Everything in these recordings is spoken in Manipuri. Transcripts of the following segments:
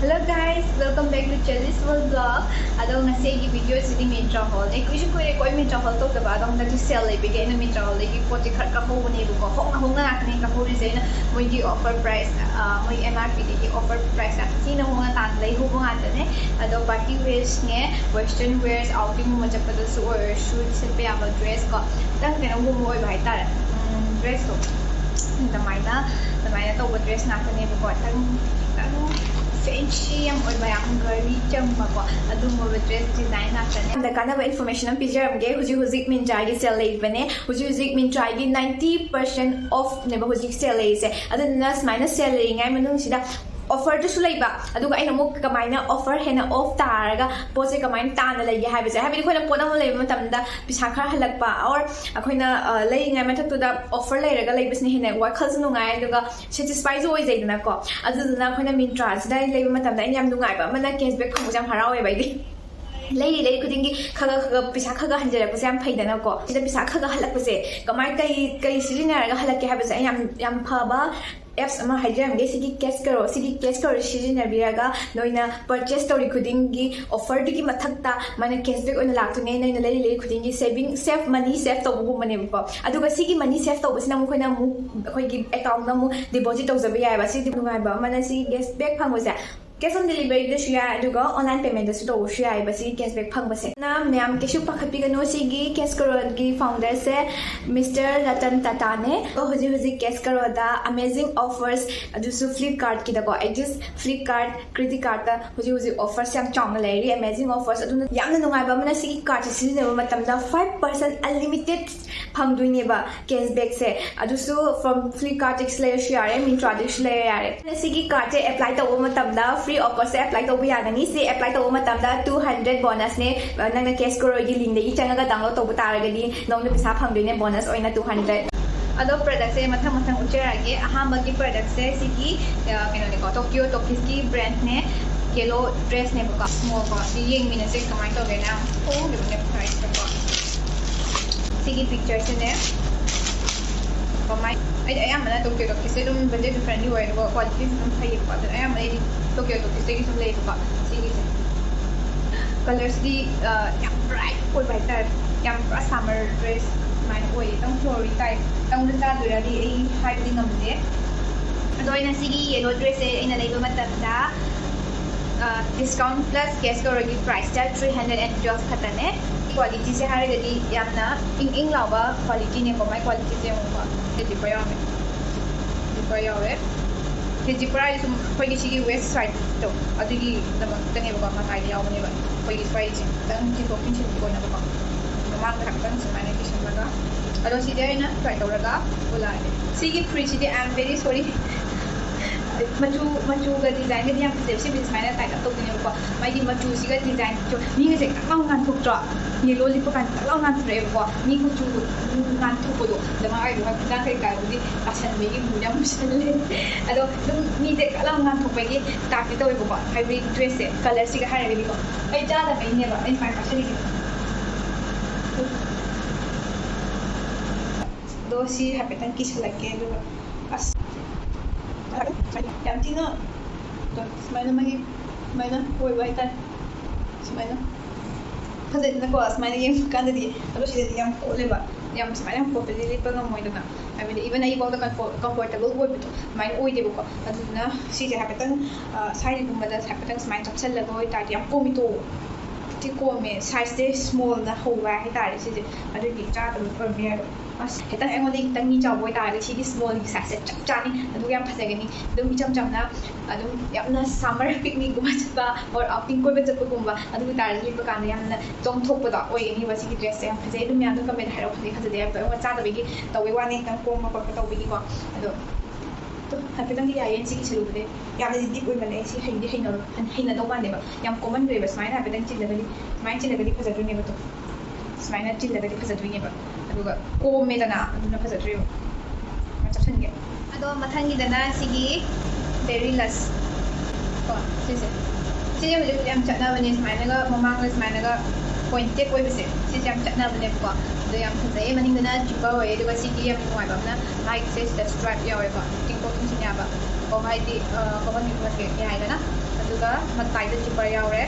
Hello guys, welcome back to Chelly's World Vlog. Ado ngasi agi video sini myntra haul. Kuisu koi myntra haul to daba adong dati sale le bige na myntra haul lagi poti khat ka ho ne bu ko hong na ni ka ho ri zaina moi di offer price moi MRP di offer price a sino ho tan lai hu nga ta ne ado party wears ne western wears outing mo cha pada su or shoot se pe aba dress ko tang ke na hu mo bai ta dress to tamaina to dress na ta ne bu ko tang fancy yang oi bayang girly chamba ko adu mo dress design atane da kana information am picture am ge huji myntra gi sale le bane huji myntra gi 90% off ne ba huji sale le se adu na minus sale le ngai manung sida offer to sulai ba adu ga ina mo kamaina offer hena off taraga pose kamain tan la ye habi se habi khona pona mo le matam da pisa khar halak ba or akoina lai ngai mathak to da offer lai raga lai bisne hena wa khals nu ngai adu ga satisfy zo oi zaidna ko adu na khona myntra da lai matam da yam nu ngai ba mana cashback khong jam harawe bai di lady kudingi khaga pisa khaga hanjara ko sam phaidana ko sida pisa khaga halak se kamai kai sirina raga halak ke habi se yam phaba apps ama hajam ge sigi cash karo sirina biraga noina purchase tori kudingi offer digi mathakta mana cashback oina laktu ne naina lady kudingi saving save money save to bu mane ko aduga sigi money save to basina mu khoina mu khoi gi account na mu deposit to zabe ya ba sigi ngai ba mana sigi cashback phangosa cash on delivery the share aduga online payment the to share ba si cashback phang ba se na myam keshu pakhapi ga no si gi cash karo gi founder se Mr. Ratan Tata ne hoji cash karo da amazing offers adu su Flipkart ki da ko I just Flipkart credit card da hoji offers yam chong le ri amazing offers adu yamna nungai ba mana si card si ne ba matam da 5% unlimited phang dui ne ba cashback se adu su from Flipkart /share myntra /share si gi card se apply to matam da free of course apply to bi yagani se apply to matam da 200 bonus ne nang na cash karo gi link de changa ga download to ta ga di nong na pisa phang dui ne bonus oina 200 ado product se mathang uchera ge ahamba gi product se sigi keno ne ko Tokyo ki brand ne yellow dress ne ko small ko di yeng mina se kamai to ge na de ne price ko sigi picture se ne kamai I am na Tokyo se dum budget friendly way ko quality dum thai ko I am na Tokyo se gi sum le ko sigi se colors di yang bright oi brighter yang summer dress mai oi tang flory type tang da dura di ai hide ngam de ado ina sigi yellow dress e ina leiba matam da discount plus cash ko regi price ta 312 khatane quality se hare gadi yamna ing lawa quality ne ko mai quality se mo ba de payawe Heji price koi gi sigi west side to adigi da tane ba ma kai yaw ne ba koi gi price dan ki to pinche ko na ba ma ka kan se mane ki shamaga ado si de na try to raga bola sigi free si de I am very sorry machu ga design ga yam se business mane tai ka to ne ba mai di machu si ga design to ni ga se ka ngan thuk tro ni lo li pa kan ka ngan tre ba ni ku chu ngan thuk ko do da ma ai do ka kai ka di asan me gi mu ya mu se le ado dum ni de ka ngan thuk ba gi ta ki to ba hybrid dress se color si ga hare ga di ko ai ja da me ne ba ai fa ka se ni do si hapetan ki se like do as yam tino to smile na koi bai ta smile kaze na ko smile yam kan di alo si yam ko le ba yam smile ko pe li pa ngam moi na I mean even I go the comfortable wo bito mai oi de ko aduna si je hapetan side bu ma da hapetan smile chap sel la go ta yam ko mi to ti ko me size de small na ho wa hi ta si je adu ki cha ta per me as hetan ai ngodi tang ni chaw boy ta ga chi small ki size chap cha ni adu yam phase ga ni dum cham na adu yam na summer picnic guma chapa or outing ko be chap ko gumba adu ta ri pa kan yam na tong thok pa da oi ni wa si ki dress yam phase dum yam ka me ha ro phase kha de ba wa cha da bi ki to we wa ni tang ko ma ko to bi ki ko adu to hapetan ki ya yen si ki chelu de yam na di oi ma le si hai na do ban de ba yam common re ba smile hapetan chi le ga di phase du ne ba to smile na chi le ga di phase du ne ba aduga ko me dana aduna phasatri ma chapsan ge ado mathangi dana sigi very less ko si yam chatna bane smile ga mamang ga smile ga point te koi bese si yam chatna bane ko do yam phasai maning dana chipa wa aduga sigi yam noi ba na like say that stripe ya wa ba ting ko tin nya ba ko mai di ko ba ni ko ke ya dana aduga matai da zipper yaure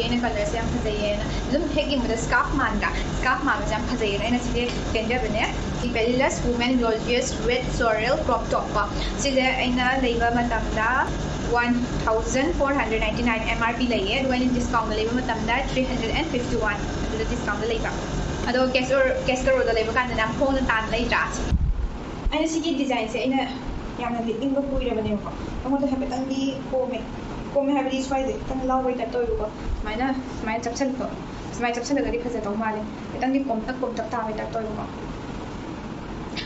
ena color se yam phajayena dum hegi mada scarf manda jam phajayena ena side tender bane Bellulous woman gorgeous red floral crop top pa side aina leiba matamda 1499 MRP laye when discount leiba matamda 351 adu discount leiba ado casker ro leiba kan na phone tan lei ja aina sigi design se aina yamna litting ba puira bane ko amoda habe tangi kome habe di swai de tan law wai ta toy ko smile chapchal ga di phaja taw male tangi kom tak ta wai ta toy ko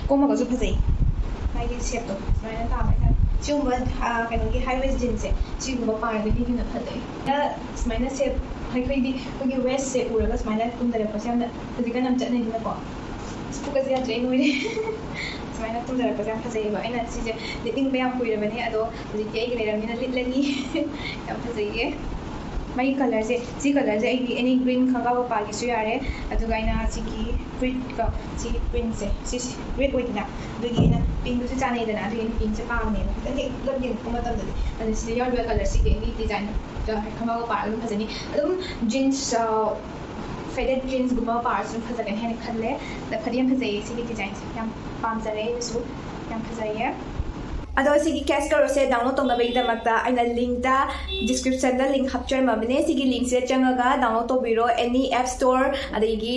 Koma ga phajai mai di shape to smile ta mai chumba kainogi high waist jeans se chigba par ga di na phajai na smile shape hai kai di kogi waist se uraga smile tum dare pasam na diga nam chatne dina ko spuka zia train oi smile tum dare pasam phajai ba ina si je liting ba yam puira bane ado ji ke gi leram na lit lani yam phajai ye mai color se any green khaga ba pa gi su yare aduga ina sigi print ka si print se si red oi na dugi na pink du se chane da na dugi pink se pa ne da ni lab yin ko matam da ani si yaw ba color si ge ni design da khaga ba pa lu phajani adum jeans faded jeans guma pa su phajagan hen khalle da phadiam phajai si ge design yam pam jare su yam phajai ye Ado sigi casker se download tong na bai da makta aina link da description da link hapchar ma bane sigi link se changaga download to biro any app store adagi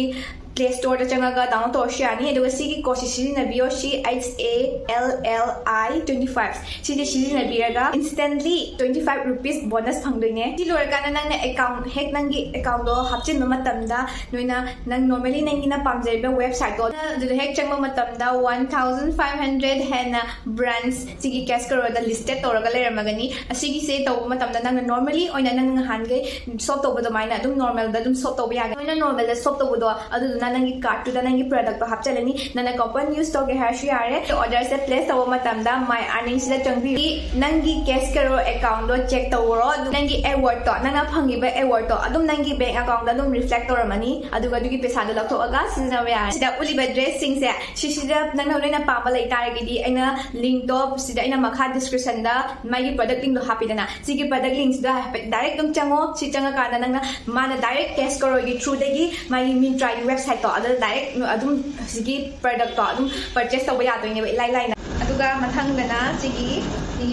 Play Store da changaga download to shani aduga sigi kosi na bio shi HALLI 25 sigi na biraga instantly 25 rupees bonus phangdoine si lor kana nang na account hack nangi account do hapchin no matamda noina nang normally nangi na pamjai ba website do du hack changma matamda 1500 hena brands sigi casker da listed toraga leramagani asigi se to matamda nang normally oina nang hangai shop to bodo maina dum normal da dum shop to ba yaga oina normal da shop to bodo adu nangi cart to nangi product to hapchalani nana coupon use to ge hashi are order se place to matamda my earnings da changbi nangi casker account do check to ro nangi award to nanga phangi ba award to adum nangi bank account da dum reflect to ramani aduga dugi pesa da lakto aga sinna ya sida uliba dressing se sida nanga lena pamba lai taragi di aina link to sida ina makha description da my product link do hapidana sigi product links da direct dum chango si changa kana nanga mana direct casker gi through dagi my myntra website to adal direct adum sigi product to adum purchase to ya to ne lai na aduga mathang dana sigi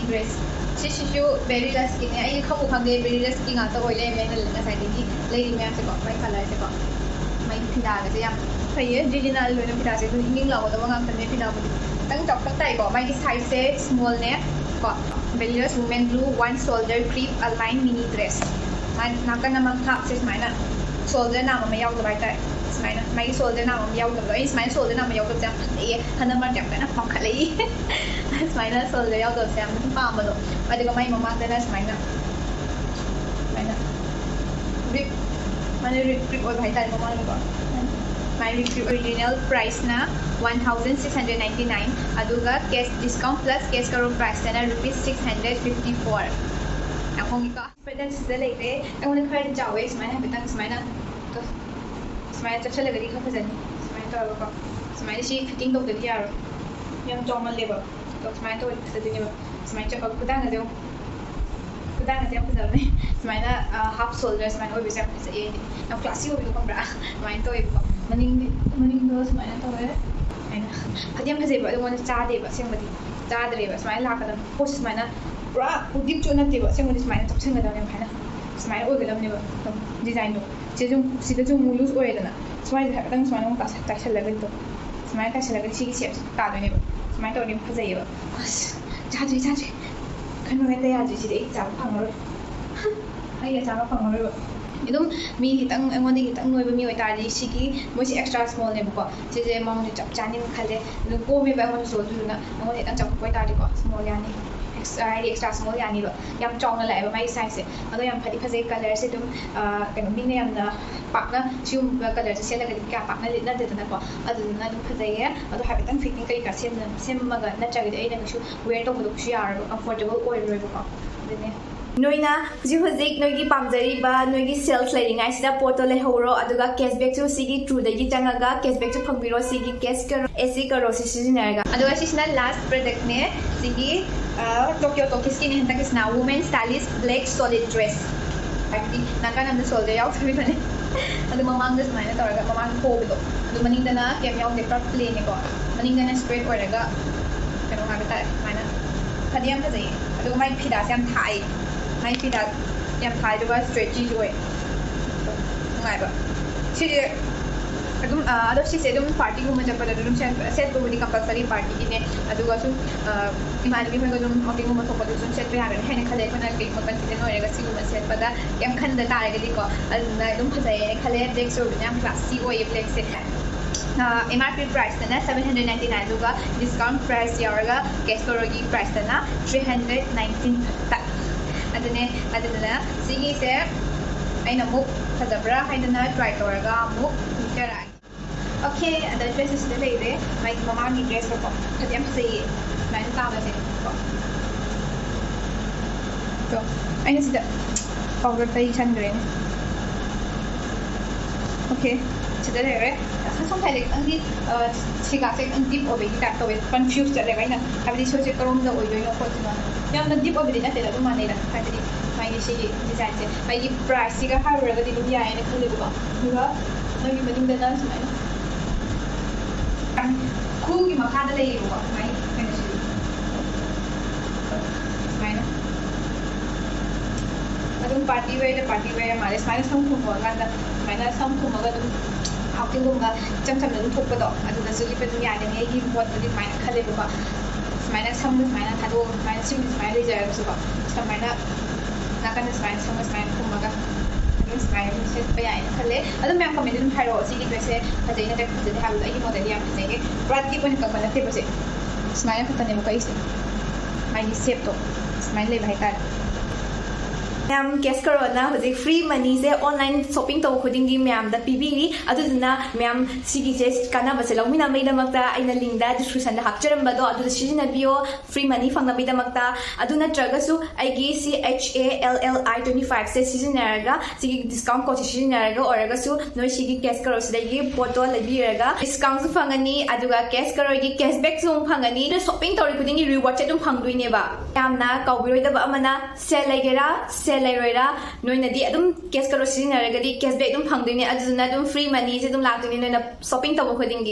dress shishu very less skin ai khabu khangge very less skin ata oile me na sai digi lady me se ko mai color se ko mai phida ga yam phai original lo na phida se du hinging law da ngam tan ne phida bu tang chok tak tai ko mai size se small ne ko very less women blue one shoulder creep align mini dress man nakana mak thap se mai na shoulder na ma yaw da bai tai smile mai shoulder na ma yaw da ai smile shoulder na ma yaw da jam ai hana mar jam kana phok khalai smile shoulder yaw da jam pa ma do adiga mai mama da smile na rip mane rip oi bhai tai mama ko my original price na 1699 aduga cash discount plus cash karo price na rupees 654 akong ika pwede sa late ang una kaya jawe smile habitang smile to smile chapcha lagari ka phajani smile to aba ko smile shi fitting to de yaro yam chomal leba to smile to phajani ba smile chapa kudang na deu phajani smile half shoulder smile oi bisa phajai na classy oi ko bra smile to oi maning do smile to ai aina phajam phajai ba ngone cha de ba sembadi cha de ba smile la ka da post smile pura udip chona te ba sembadi smile chapcha na da ne phana smile oi galam ne ba design do Jum sida jum mulus oi dana smile ha dang smile ta ta sel level to smile ta sel level si ki shape ta do ne ba smile to dim phajai ba ja ji kan no ya ji si dei ja phang ro ai ya ja phang ro ba idum mi hitang angoni hitang noi ba mi oi ta ji si ki mo si extra small ne ba ko je mong ni chap chaning khale lu ko mi ba mo so du na angoni hitang chap ko ta di ko small ya ni extra small yani ba yam chong na lai ba mai size se ado yam phadi phajai color se dum kan mi ne yam na pak na chum color se la ka pak na na de na ko ado na dum phajai ya ado happy tan fitting kai ka sem ma ga na chagi ai na shu wear to bu shi ar comfortable oil roi ba ko de noina huzik noigi pamjari ba noigi sales lairing ai sida poto le horo aduga cashback chu sigi true dagi changaga cashback chu phangbiro sigi cash karo ac karo si sinaraga aduga sisna last product ne sigi Tokyo Tokiskin and Takisna women stylist black solid dress. Actually, nakan ang solid yaw sabi ba ni? Ado mamang das mana tawag mamang ko bito. Ado maning dana kem yaw de pra plain ko. Maning dana straight or naga. Pero nga bita mana. Padiyam ka zai. Ado may pida siam thai. May pida siam thai do stretchy joy. Ngai ba. Sige अदो सिसे पार्टी गुम चपद सेट बुदी कंपलसरी पार्टी की ने इमानबी मैं आउटिंग गुम थोपद सेट पे हागन है खले कोना के मपन सिसे नोरेगा सिगुम सेट पदा केम खंद तारगदी को फजाय खले ब्लैक सो याम क्लासी ओय ब्लैक से MRP price na 799 duga discount price yawarga Cascorogi price na 319 ta adune aduna sigi se aina mu fajabra haidana try tawarga mu kara okay the dress is the lady my mama ni dress ko kadiyam se man tama se ko to aina sida powder tay green okay sida re some like angdi siga se angdi obe ki ta to confused chale ga ina abdi so se karom da oido no ko tina yam na deep obe na te da ma ne da kadri mai ni si design se mai ki price siga ha ra ga di lu ya ina khule ko duga mai ki mading da na mai cool ki makada le ko mai kai si mai na adum party wear mare smile sam ko ga da mai na sam ko ma ga dum outing gum ga cham cham dum thok pa do adu na suli pe dum ya ne gi bot di mai na khale ko mai na sam mai na thado mai na sim mai le ja so ko sam mai na kan smile sam smile ko ma ga smile set pa ya ina khale adu me comment dum thairo si gi se phajai na tek phajai ha ai model ya phajai ge prat ki pon ka bana the base smile ka tane mo kai se ai ni shape to smile le bhai ta ma'am cash करो ना हजे फ्री मनी से ऑनलाइन शॉपिंग तो खुदिंग की मैम द पीबीरी अदुना मैम सिगी से काना बसे लौमिना मेदा मक्ता आइना लिंक दा डिस्क्रिप्शन दा हाक्चरम बदो अदु सिजना बियो फ्री मनी फंगा मेदा मक्ता अदुना ट्रगसु आईगी CHALLI 25 से सिजनरगा सिगी डिस्काउंट को सिजनरगा औरगसु नो सिगी कैश करो सिदगी फोटो लबिरगा डिस्काउंट फंगनी अदुगा कैश करो की कैशबैक सो फंगनी शॉपिंग तो खुदिंग की रिवॉर्ड से तुम फंगदुइनेबा यामना कौबिरोइदबा अमना सेल लेगेरा सेल लेरोइरा नोइनदी अदुम कैश करो सिजनरगदी कैशबैक तुम फंगदुइने अदुना तुम फ्री मनी से तुम लाक्तुइने नोइना शॉपिंग तो खुदिंग